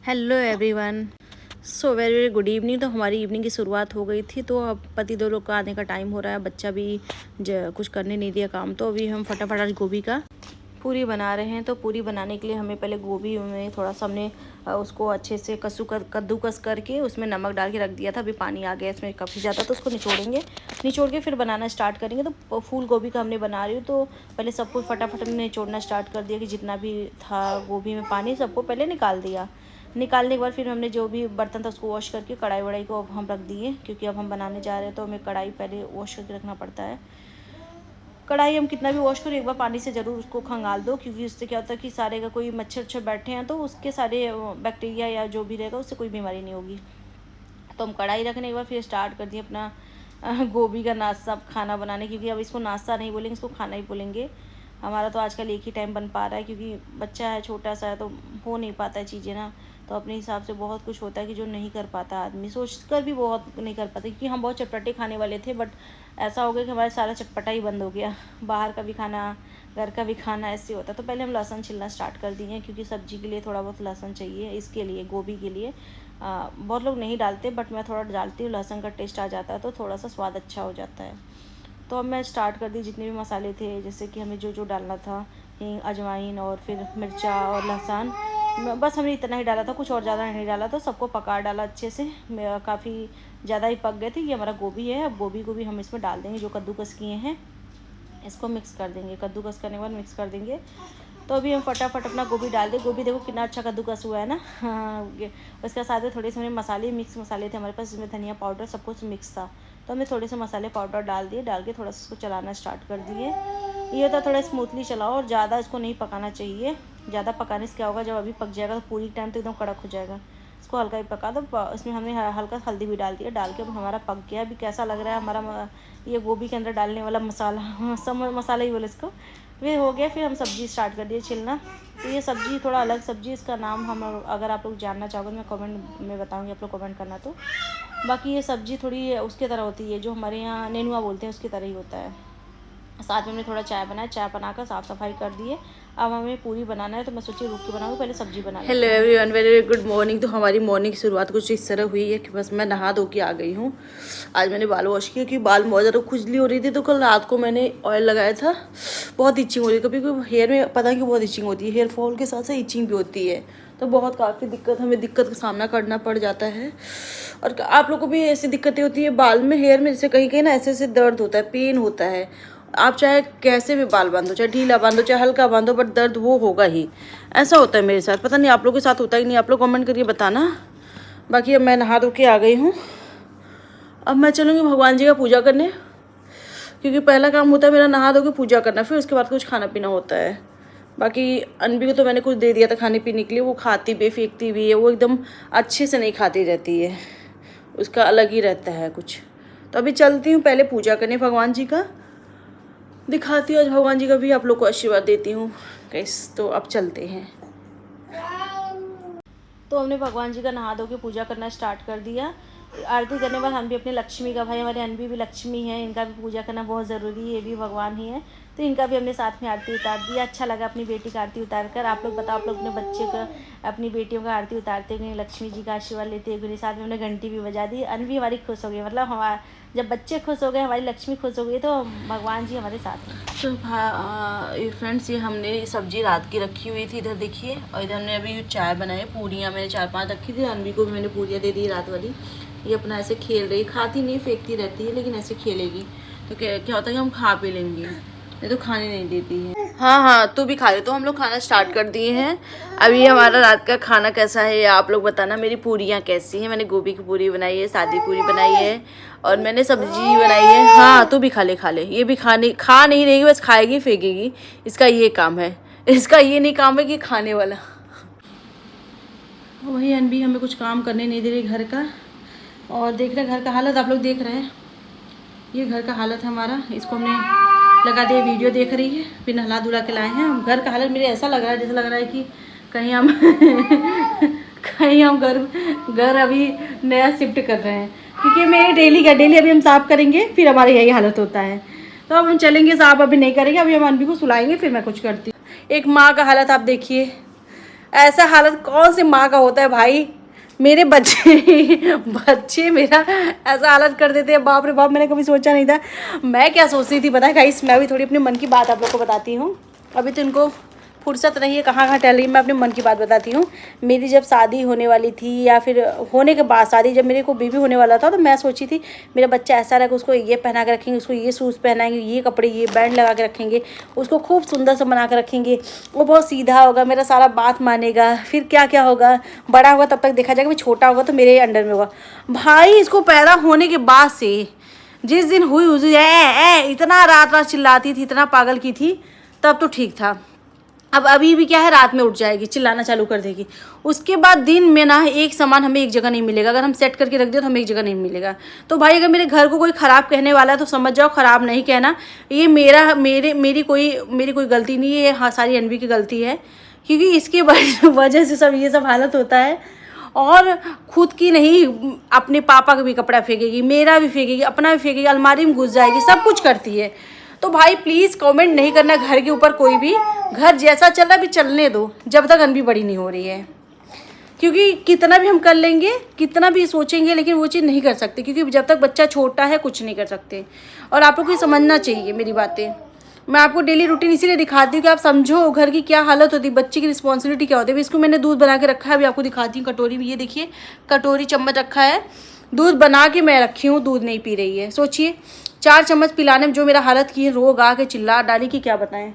Hello everyone. So very very good evening. तो हमारी evening की शुरुआत हो गई थी, तो अब पति दो लोग का आने का टाइम हो रहा है। बच्चा भी कुछ करने नहीं दिया काम, तो अभी हम फटाफट आज गोभी का पूरी बना रहे हैं। तो पूरी बनाने के लिए हमें पहले गोभी में थोड़ा सा हमने उसको अच्छे से कद्दूकस करके उसमें नमक डाल के रख दिया था। अभी पानी आ गया इसमें काफ़ी ज़्यादा, तो उसको निचोड़ के फिर बनाना स्टार्ट करेंगे। तो फूल गोभी का हमने बना रही हूँ, तो पहले सब कुछ फटाफट हमने निचोड़ना स्टार्ट कर दिया कि जितना भी था गोभी में पानी सबको पहले निकाल दिया। निकालने के बाद फिर हमने जो भी बर्तन था उसको वॉश करके कढ़ाई वढ़ाई को अब हम रख दिए, क्योंकि अब हम बनाने जा रहे हैं तो हमें कढ़ाई पहले वॉश करके रखना पड़ता है। कढ़ाई हम कितना भी वॉश करो एक बार पानी से ज़रूर उसको खंगाल दो, क्योंकि उससे क्या होता है कि सारे का कोई मच्छर वच्छर बैठे हैं तो उसके सारे बैक्टीरिया या जो भी रहेगा उससे कोई बीमारी नहीं होगी। तो हम कढ़ाई रखने के बाद फिर स्टार्ट कर दिए अपना गोभी का नाश्ता खाना बनाने, क्योंकि अब इसको नाश्ता नहीं बोलेंगे, इसको खाना ही बोलेंगे। हमारा तो आजकल एक ही टाइम बन पा रहा है, क्योंकि बच्चा है छोटा सा है तो हो नहीं पाता है चीज़ें ना। तो अपने हिसाब से बहुत कुछ होता है कि जो नहीं कर पाता आदमी, सोच कर भी बहुत नहीं कर पाता, क्योंकि हम बहुत चटपटे खाने वाले थे, बट ऐसा हो गया कि हमारा सारा चटपटा ही बंद हो गया। बाहर का भी खाना, घर का भी खाना ऐसे होता है। तो पहले हम लहसुन छिलना स्टार्ट कर दिए, क्योंकि सब्ज़ी के लिए थोड़ा बहुत लहसुन चाहिए, इसके लिए गोभी के लिए। बहुत लोग नहीं डालते, बट मैं थोड़ा डालती हूँ, लहसुन का टेस्ट आ जाता है तो थोड़ा सा स्वाद अच्छा हो जाता है। तो अब मैं स्टार्ट कर दी, जितने भी मसाले थे जैसे कि हमें जो जो डालना था, हींग, अजवाइन और फिर मिर्चा और लहसुन, बस हमने इतना ही डाला था, कुछ और ज़्यादा नहीं डाला। तो सबको पका डाला अच्छे से, काफ़ी ज़्यादा ही पक गए थे। ये हमारा गोभी है, अब गोभी को भी हम इसमें डाल देंगे जो कद्दूकस किए हैं, इसको मिक्स कर देंगे। कद्दूकस करने के बाद मिक्स कर देंगे। तो अभी हम फटाफट अपना गोभी डाल दें। गोभी देखो कितना अच्छा कद्दूकस हुआ है ना। हाँ, उसके साथ में थोड़े से हमने मसाले मिक्स मसाले थे हमारे पास, जिसमें धनिया पाउडर सब कुछ मिक्स था। तो हमने थोड़े से मसाले पाउडर डाल दिए, डाल के थोड़ा सा इसको चलाना स्टार्ट कर दिए। ये होता थोड़ा स्मूथली चलाओ, और ज़्यादा इसको नहीं पकाना चाहिए। ज़्यादा पकाने से क्या होगा, जब अभी पक जाएगा तो पूरी टाइम तो एकदम कड़क हो जाएगा। इसको हल्का ही पका दो। इसमें हमने हल्का हल्दी भी डाल दिया, डाल के अब हमारा पक गया। अभी कैसा लग रहा है हमारा ये गोभी के अंदर डालने वाला मसाला, सब मसाला ही बोले इसको। फिर हो गया, फिर हम सब्ज़ी स्टार्ट कर दिए छिलना। तो ये सब्ज़ी थोड़ा अलग सब्ज़ी, इसका नाम हम अगर आप लोग जानना चाहोगे मैं कमेंट में बताऊंगी, आप लोग कमेंट करना। तो बाकी ये सब्ज़ी थोड़ी उसके तरह होती है, जो हमारे यहाँ नेनुआ बोलते हैं उसकी तरह ही होता है। साथ में हमने थोड़ा चाय बनाया, चाय बनाकर साफ़ सफाई कर दिए। अब हमें पूरी बनाना है, तो मैं सोची रुक के बनाऊँ, पहले सब्ज़ी बना। Hello everyone, very very good morning. तो हमारी मॉर्निंग की शुरुआत कुछ इस तरह हुई है कि बस मैं नहा धो के आ गई हूँ। आज मैंने बाल वॉश किया, क्योंकि बाल बहुत ज़्यादा खुजली हो रही थी। तो कल रात को मैंने ऑयल लगाया था, बहुत इचिंग हो रही है। कभी कभी हेयर में पता नहीं कि बहुत इचिंग होती है, हेयर फॉल के साथ साथ इचिंग भी होती है। तो बहुत काफ़ी हमें दिक्कत का सामना करना पड़ जाता है। और आप लोगों को भी ऐसी दिक्कतें होती है बाल में, हेयर में, जैसे कहीं कहीं ना ऐसे ऐसे दर्द होता है, पेन होता है। आप चाहे कैसे भी बाल बांधो, चाहे ढीला बांधो चाहे हल्का बांधो, बट दर्द वो होगा ही। ऐसा होता है मेरे साथ, पता नहीं आप लोगों के साथ होता ही नहीं। आप लोग कमेंट करके बताना। बाकी अब मैं नहा धो के आ गई हूँ। अब मैं चलूँगी भगवान जी का पूजा करने, क्योंकि पहला काम होता है मेरा नहा धो के पूजा करना, फिर उसके बाद कुछ खाना पीना होता है। बाकी अनबी को तो मैंने कुछ दे दिया था खाने पीने के लिए, वो खाती भी फेंकती भी है, वो एकदम अच्छे से नहीं खाती रहती है, उसका अलग ही रहता है कुछ। तो अभी चलती हूँ पहले पूजा करने भगवान जी का, दिखाती हूँ आज भगवान जी का भी, आप लोग को आशीर्वाद देती हूँ कैस। तो अब चलते हैं। तो हमने भगवान जी का नहा धो के पूजा करना स्टार्ट कर दिया। आरती करने के बाद हम भी अपने लक्ष्मी का, भाई हमारे अनबी भी लक्ष्मी है, इनका भी पूजा करना बहुत ज़रूरी है, ये भी भगवान ही है। तो इनका भी हमने साथ में आरती उतार दिया। अच्छा लगा अपनी बेटी का आरती उतार कर। आप लोग बताओ, आप लोग अपने बच्चे का, अपनी बेटियों का आरती उतारते हुए, लक्ष्मी जी का आशीर्वाद लेते हुए, साथ में हमने घंटी भी बजा दी। अनबी हमारी खुश हो गई, मतलब हमारा जब बच्चे खुश हो गए, हमारी लक्ष्मी खुश हो गई, तो भगवान जी हमारे साथ हैं। तो फ्रेंड्स, ये हमने सब्जी रात की रखी हुई थी, इधर देखिए। और इधर हमने अभी चाय बनाई, पूड़ियाँ मैंने 4-5 रखी थी। अनबी को भी मैंने पूड़ियाँ दे दी रात वाली। ये अपना ऐसे खेल रही, खाती नहीं फेंकती रहती है, लेकिन ऐसे खेलेगी तो क्या होता है कि हम खा पी लेंगे, ये तो खाने नहीं देती है। हाँ हाँ, तू भी खा ले। तो हम लोग खाना स्टार्ट कर दिए हैं। अभी हमारा रात का खाना कैसा है आप लोग बताना। मेरी पूरियाँ कैसी हैं, मैंने गोभी की पूरी बनाई है, सादी पूरी बनाई है, और मैंने सब्जी बनाई है। हाँ, तू भी खा ले। ये भी खा नहीं रहेगी, बस खाएगी फेंकेगी, इसका ये काम है। इसका ये नहीं काम है कि खाने वाला। वही अनबी हमें कुछ काम करने नहीं दे रही घर का। और देख रहे घर का हालत, आप लोग देख रहे हैं, ये घर का हालत है हमारा। इसको हमने लगा दिया, वीडियो देख रही है, फिर नहला धुला के लाए हैं। घर का हालत मेरे ऐसा लग रहा है, जैसे लग रहा है कि कहीं हम कहीं हम घर अभी नया शिफ्ट कर रहे हैं, क्योंकि मेरे डेली अभी हम साफ़ करेंगे, फिर हमारी यही हालत होता है। तो अब हम चलेंगे, साफ़ अभी नहीं करेंगे, अभी हम अनबी को सुलाएंगे, फिर मैं कुछ करती हूँ। एक माँ का हालत आप देखिए, ऐसा हालत कौन सी माँ का होता है भाई। मेरे बच्चे मेरा ऐसा हालत कर देते हैं, बाप रे बाप, मैंने कभी सोचा नहीं था। मैं क्या सोचती थी पता है गाइस, मैं भी थोड़ी अपने मन की बात आप लोग को बताती हूँ। अभी तो इनको फुर्सत नहीं है, कहाँ टहल रही है, मैं अपने मन की बात बताती हूँ। मेरी जब शादी होने वाली थी या फिर होने के बाद शादी, जब मेरे को बेबी होने वाला था, तो मैं सोची थी मेरा बच्चा ऐसा रहेगा, उसको ये पहना के रखेंगे, उसको ये शूज़ पहनाएंगे, ये कपड़े, ये बैंड लगा के रखेंगे, उसको खूब सुंदर से बना के रखेंगे, वो बहुत सीधा होगा, मेरा सारा बात मानेगा। फिर क्या क्या होगा, बड़ा होगा तब तक देखा जाएगा, छोटा होगा तो मेरे अंडर में होगा। भाई इसको पैदा होने के बाद से जिस दिन हुई उस दिन इतना रात रात चिल्लाती थी, इतना पागल की थी, तब तो ठीक था। अब अभी भी क्या है, रात में उठ जाएगी, चिल्लाना चालू कर देगी। उसके बाद दिन में ना एक सामान हमें एक जगह नहीं मिलेगा, अगर हम सेट करके रख दिया तो हमें एक जगह नहीं मिलेगा। तो भाई अगर मेरे घर को कोई ख़राब कहने वाला है तो समझ जाओ ख़राब नहीं कहना, ये मेरी कोई गलती नहीं है, ये हाँ सारी अनवी की गलती है, क्योंकि इसके वजह से सब ये सब हालत होता है। और खुद की नहीं, अपने पापा का भी कपड़ा फेंकेगी, मेरा भी फेंकेगी, अपना भी फेंकेगी, अलमारी में घुस जाएगी, सब कुछ करती है। तो भाई प्लीज़ कमेंट नहीं करना घर के ऊपर कोई भी। घर जैसा चल रहा है अभी चलने दो, जब तक अनवी बड़ी नहीं हो रही है, क्योंकि कितना भी हम कर लेंगे, कितना भी सोचेंगे, लेकिन वो चीज़ नहीं कर सकते, क्योंकि जब तक बच्चा छोटा है कुछ नहीं कर सकते। और आप लोग को समझना चाहिए मेरी बातें। मैं आपको डेली रूटीन इसीलिए दिखाती हूँ कि आप समझो घर की क्या हालत होती है, बच्चे की रिस्पॉन्सिबिलिटी क्या होती है। इसको मैंने दूध बना के रखा है, अभी आपको दिखाती हूँ कटोरी में, ये देखिए कटोरी चम्मच रखा है, दूध बना के मैं रखी हूँ, दूध नहीं पी रही है। सोचिए 4 चम्मच पिलाने में जो मेरा हालत की है, रोग आ के चिल्ला डाली कि क्या बताएं,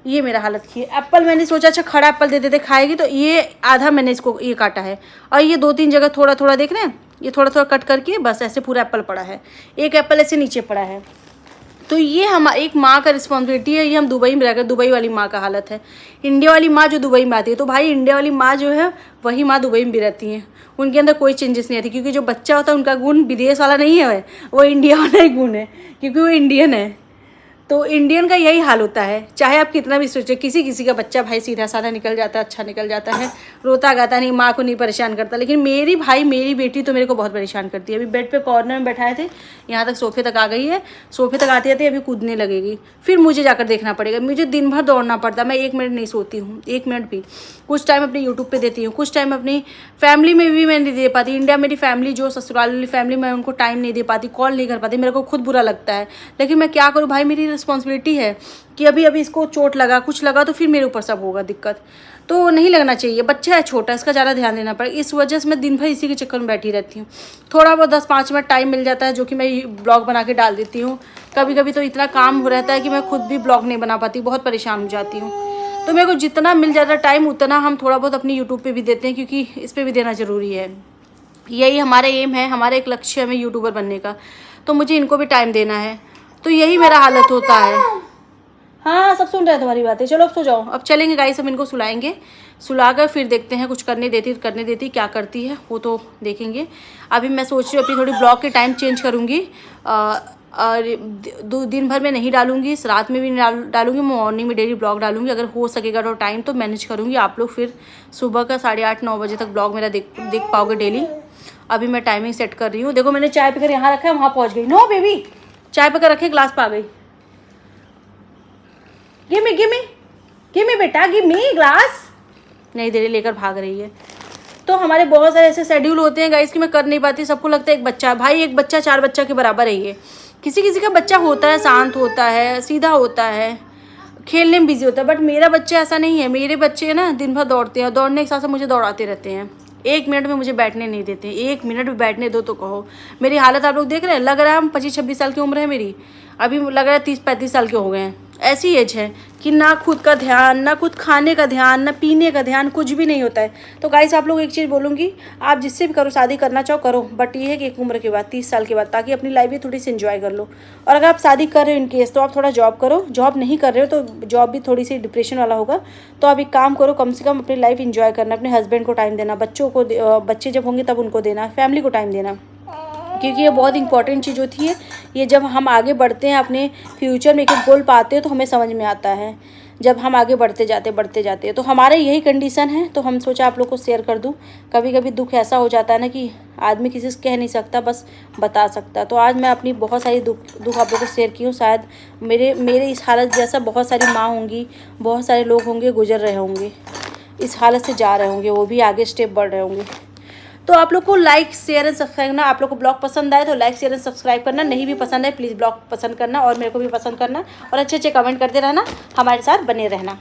ये मेरा हालत की है। एप्पल मैंने सोचा अच्छा खड़ा एप्पल दे देते खाएगी, तो ये आधा मैंने इसको ये काटा है, और ये 2-3 जगह थोड़ा थोड़ा देख रहे हैं, ये थोड़ा थोड़ा कट करके बस ऐसे पूरा एप्पल पड़ा है, एक एप्पल ऐसे नीचे पड़ा है। तो ये हमारी एक माँ का रिस्पॉन्सिबिलिटी है। ये हम दुबई में रहकर, दुबई वाली माँ का हालत है, इंडिया वाली माँ जो दुबई में आती है, तो भाई इंडिया वाली माँ जो है वही माँ दुबई में भी रहती है, उनके अंदर कोई चेंजेस नहीं आती, क्योंकि जो बच्चा होता है उनका गुण विदेश वाला नहीं है, वो इंडिया वाला ही गुण है, क्योंकि वो इंडियन है। तो इंडियन का यही हाल होता है, चाहे आप कितना भी सोचो। किसी किसी का बच्चा भाई सीधा साधा निकल जाता है, अच्छा निकल जाता है, रोता गाता नहीं, माँ को नहीं परेशान करता। लेकिन मेरी बेटी तो मेरे को बहुत परेशान करती है। अभी बेड पे कॉर्नर में बैठाए थे, यहाँ तक सोफे तक आ गई है, सोफे तक आते आते अभी कूदने लगेगी, फिर मुझे जाकर देखना पड़ेगा। मुझे दिन भर दौड़ना पड़ता, मैं 1 मिनट नहीं सोती हूँ, 1 मिनट भी। कुछ टाइम अपने यूट्यूब पर देती हूँ, कुछ टाइम अपनी फैमिली में भी मैं नहीं दे पाती। इंडिया मेरी फैमिली जो ससुराल वाली फैमिली, मैं उनको टाइम नहीं दे पाती, कॉल नहीं कर पाती, मेरे को खुद बुरा लगता है। लेकिन मैं क्या करूँ भाई, मेरी रिस्पॉन्सिबिलिटी है कि अभी इसको चोट लगा, कुछ लगा तो फिर मेरे ऊपर सब होगा दिक्कत, तो नहीं लगना चाहिए। बच्चा है छोटा, इसका ज़्यादा ध्यान देना पड़ेगा, इस वजह से मैं दिन भर इसी के चक्कर में बैठी रहती हूँ। थोड़ा बहुत 10-5 मिनट टाइम मिल जाता है, जो कि मैं ब्लॉग बना के डाल देती हूँ। कभी कभी तो इतना काम हो रहता है कि मैं खुद भी ब्लॉग नहीं बना पाती, बहुत परेशान हो जाती हूँ। तो मेरे को जितना मिल जाता है टाइम, उतना हम थोड़ा बहुत अपनी यूट्यूब पर भी देते हैं, क्योंकि इस पर भी देना ज़रूरी है। यही हमारा एम है, हमारा एक लक्ष्य है हमें यूट्यूबर बनने का, तो मुझे इनको भी टाइम देना है। तो यही मेरा हालत होता है। हाँ सब सुन रहे हैं तुम्हारी बातें, चलो अब सो जाओ। अब चलेंगे गाइस, हम इनको सुलाएंगे, सुलाकर फिर देखते हैं कुछ करने देती क्या करती है वो तो देखेंगे। अभी मैं सोच रही हूँ अपनी थोड़ी ब्लॉग के टाइम चेंज करूँगी, और दिन भर में नहीं डालूंगी, रात में भी नहीं डालूंगी, मॉर्निंग में डेली ब्लॉग डालूंगी। अगर हो सकेगा तो टाइम तो मैनेज करूँगी, आप लोग फिर सुबह का 8:30-9 बजे तक ब्लॉग मेरा देख पाओगे डेली। अभी मैं टाइमिंग सेट कर रही हूँ। देखो मैंने चाय पीकर यहाँ रखा है, वहाँ पहुँच गई। नो बेबी, चाय पीकर रखे, ग्लास पा गई। गिमी बेटा, गिमी ग्लास नहीं दे रही, लेकर भाग रही है। तो हमारे बहुत सारे ऐसे शेड्यूल होते हैं गाइस कि मैं कर नहीं पाती। सबको लगता है एक बच्चा है, भाई एक बच्चा 4 बच्चा के बराबर है ये। किसी किसी का बच्चा होता है, शांत होता है, सीधा होता है, खेलने में बिजी होता है, बट मेरा बच्चा ऐसा नहीं है। मेरे बच्चे ना दिन भर दौड़ते हैं, दौड़ने के साथ साथ मुझे दौड़ाते रहते हैं, 1 मिनट में मुझे बैठने नहीं देते। 1 मिनट भी बैठने दो तो कहो। मेरी हालत आप लोग देख रहे हैं, लग रहा है हम 25-26 साल की उम्र है मेरी, अभी लग रहा है 30-35 साल के हो गए हैं। ऐसी एज है कि ना खुद का ध्यान, ना खुद खाने का ध्यान, ना पीने का ध्यान, कुछ भी नहीं होता है। तो गाइस आप लोग एक चीज़ बोलूँगी, आप जिससे भी करो, शादी करना चाहो करो, बट ये है कि एक उम्र के बाद, 30 साल के बाद, ताकि अपनी लाइफ भी थोड़ी सी इंजॉय कर लो। और अगर आप शादी कर रहे हो इनकेस, तो आप थोड़ा जॉब करो। जॉब नहीं कर रहे हो तो जॉब भी थोड़ी सी डिप्रेशन वाला होगा, तो आप एक काम करो, कम से कम अपनी लाइफ इंजॉय करना, अपने हस्बैंड को टाइम देना, बच्चों को, बच्चे जब होंगे तब उनको देना, फैमिली को टाइम देना, क्योंकि ये बहुत इंपॉर्टेंट चीज़ होती है। ये जब हम आगे बढ़ते हैं अपने फ्यूचर में एक गोल पाते हैं तो हमें समझ में आता है, जब हम आगे बढ़ते जाते हैं। तो हमारे यही कंडीशन है, तो हम सोचा आप लोग को शेयर कर दूं। कभी कभी दुख ऐसा हो जाता है ना कि आदमी किसी से कह नहीं सकता, बस बता सकता। तो आज मैं अपनी बहुत सारी दुख आप लोग को शेयर की हूँ। शायद मेरे इस हालत जैसा बहुत सारी माँ होंगी, बहुत सारे लोग होंगे गुजर रहे होंगे। इस हालत से जा रहे होंगे, वो भी आगे स्टेप बढ़ रहे होंगे। तो आप लोग को लाइक शेयर एंड सब्सक्राइब करना। आप लोग को ब्लॉग पसंद आए तो लाइक शेयर एंड सब्सक्राइब करना, नहीं भी पसंद है प्लीज़ ब्लॉग पसंद करना और मेरे को भी पसंद करना और अच्छे अच्छे कमेंट करते रहना, हमारे साथ बने रहना।